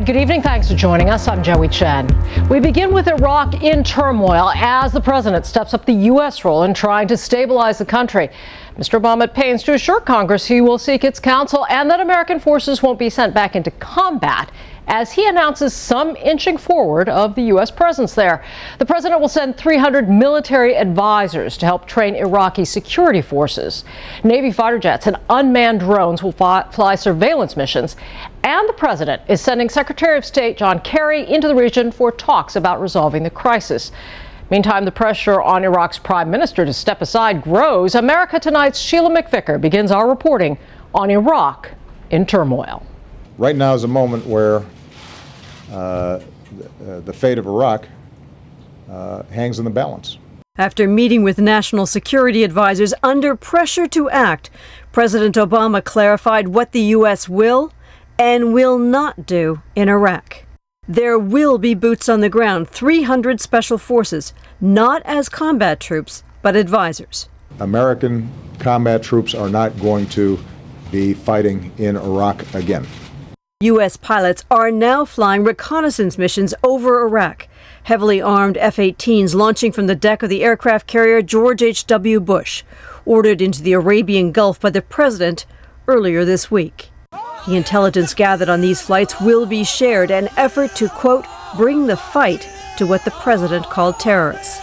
Good evening. Thanks for joining us. I'm Joey Chen. We begin with Iraq in turmoil as the president steps up the U.S. role in trying to stabilize the country. Mr. Obama at pains to assure Congress he will seek its counsel and that American forces won't be sent back into combat as he announces some inching forward of the U.S. presence there. The president will send 300 military advisors to help train Iraqi security forces. Navy fighter jets and unmanned drones will fly surveillance missions. And the president is sending Secretary of State John Kerry into the region for talks about resolving the crisis. Meantime, the pressure on Iraq's prime minister to step aside grows. America Tonight's Sheila McVicker begins our reporting on Iraq in turmoil. Right now is a moment where the fate of Iraq hangs in the balance. After meeting with national security advisors under pressure to act, President Obama clarified what the U.S. will and will not do in Iraq. There will be boots on the ground, 300 special forces, not as combat troops, but advisors. American combat troops are not going to be fighting in Iraq again. U.S. pilots are now flying reconnaissance missions over Iraq. Heavily armed F-18s launching from the deck of the aircraft carrier George H.W. Bush, ordered into the Arabian Gulf by the president earlier this week. The intelligence gathered on these flights will be shared, an effort to, quote, bring the fight to what the president called terrorists.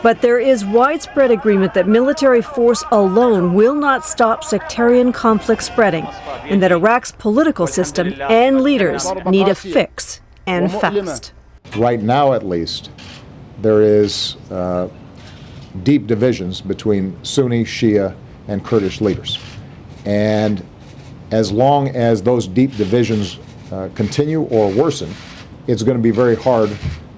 But there is widespread agreement that military force alone will not stop sectarian conflict spreading, and that Iraq's political system and leaders need a fix, and fast. Right now, at least, there is deep divisions between Sunni, Shia, and Kurdish leaders. And as long as those deep divisions continue or worsen, it's going to be very hard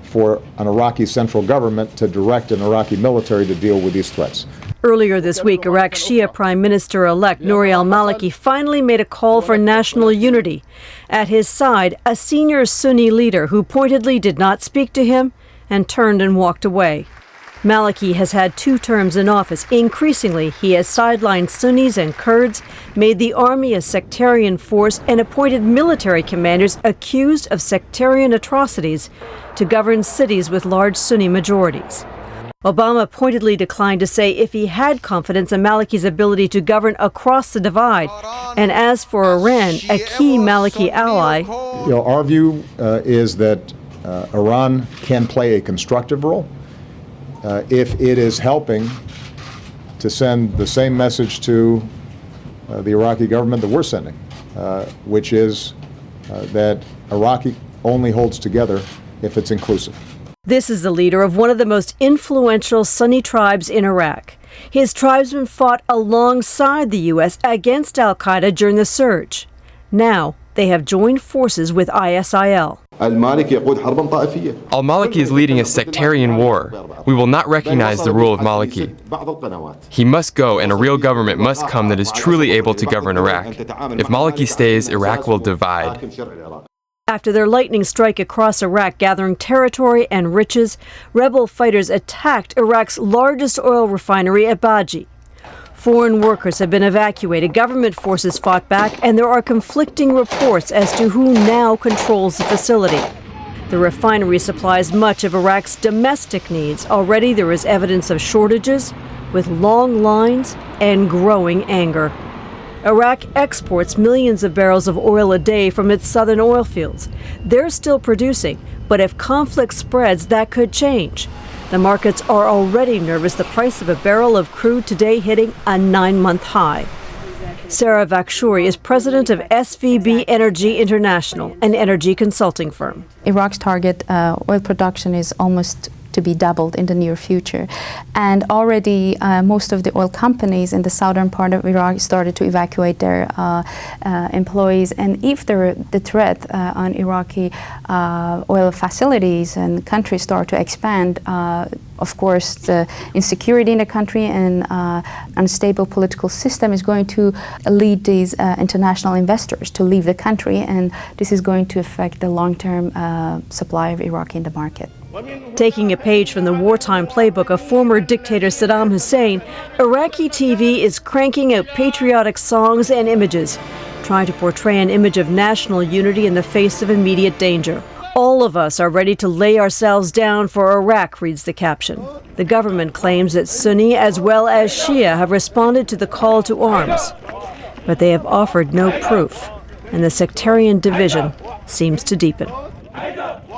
for an Iraqi central government to direct an Iraqi military to deal with these threats. Earlier this week, Iraq's Shia Prime Minister-elect Nouri al-Maliki finally made a call for national unity. At his side, a senior Sunni leader who pointedly did not speak to him and turned and walked away. Maliki has had 2 terms in office. Increasingly, he has sidelined Sunnis and Kurds, made the army a sectarian force, and appointed military commanders accused of sectarian atrocities to govern cities with large Sunni majorities. Obama pointedly declined to say if he had confidence in Maliki's ability to govern across the divide. And as for Iran, a key Maliki ally, our view is that Iran can play a constructive role if it is helping to send the same message to the Iraqi government that we're sending, which is that Iraqi only holds together if it's inclusive. This is the leader of one of the most influential Sunni tribes in Iraq. His tribesmen fought alongside the U.S. against al-Qaeda during the surge. Now they have joined forces with ISIL. Al-Maliki is leading a sectarian war. We will not recognize the rule of Maliki. He must go, and a real government must come that is truly able to govern Iraq. If Maliki stays, Iraq will divide. After their lightning strike across Iraq, gathering territory and riches, rebel fighters attacked Iraq's largest oil refinery at Baji. Foreign workers have been evacuated, government forces fought back, and there are conflicting reports as to who now controls the facility. The refinery supplies much of Iraq's domestic needs. Already there is evidence of shortages, with long lines and growing anger. Iraq exports millions of barrels of oil a day from its southern oil fields. They're still producing, but if conflict spreads, that could change. The markets are already nervous, the price of a barrel of crude today hitting a 9-month high. Sara Vakhshouri is president of SVB Energy International, an energy consulting firm. Iraq's target oil production is almost to be doubled in the near future. And already most of the oil companies in the southern part of Iraq started to evacuate their employees. And if the threat on Iraqi oil facilities and countries start to expand, of course, the insecurity in the country and unstable political system is going to lead these international investors to leave the country, and this is going to affect the long-term supply of Iraq in the market. Taking a page from the wartime playbook of former dictator Saddam Hussein, Iraqi TV is cranking out patriotic songs and images. trying to portray an image of national unity in the face of immediate danger. All of us are ready to lay ourselves down for Iraq, reads the caption. The government claims that Sunni as well as Shia have responded to the call to arms, but they have offered no proof, and the sectarian division seems to deepen.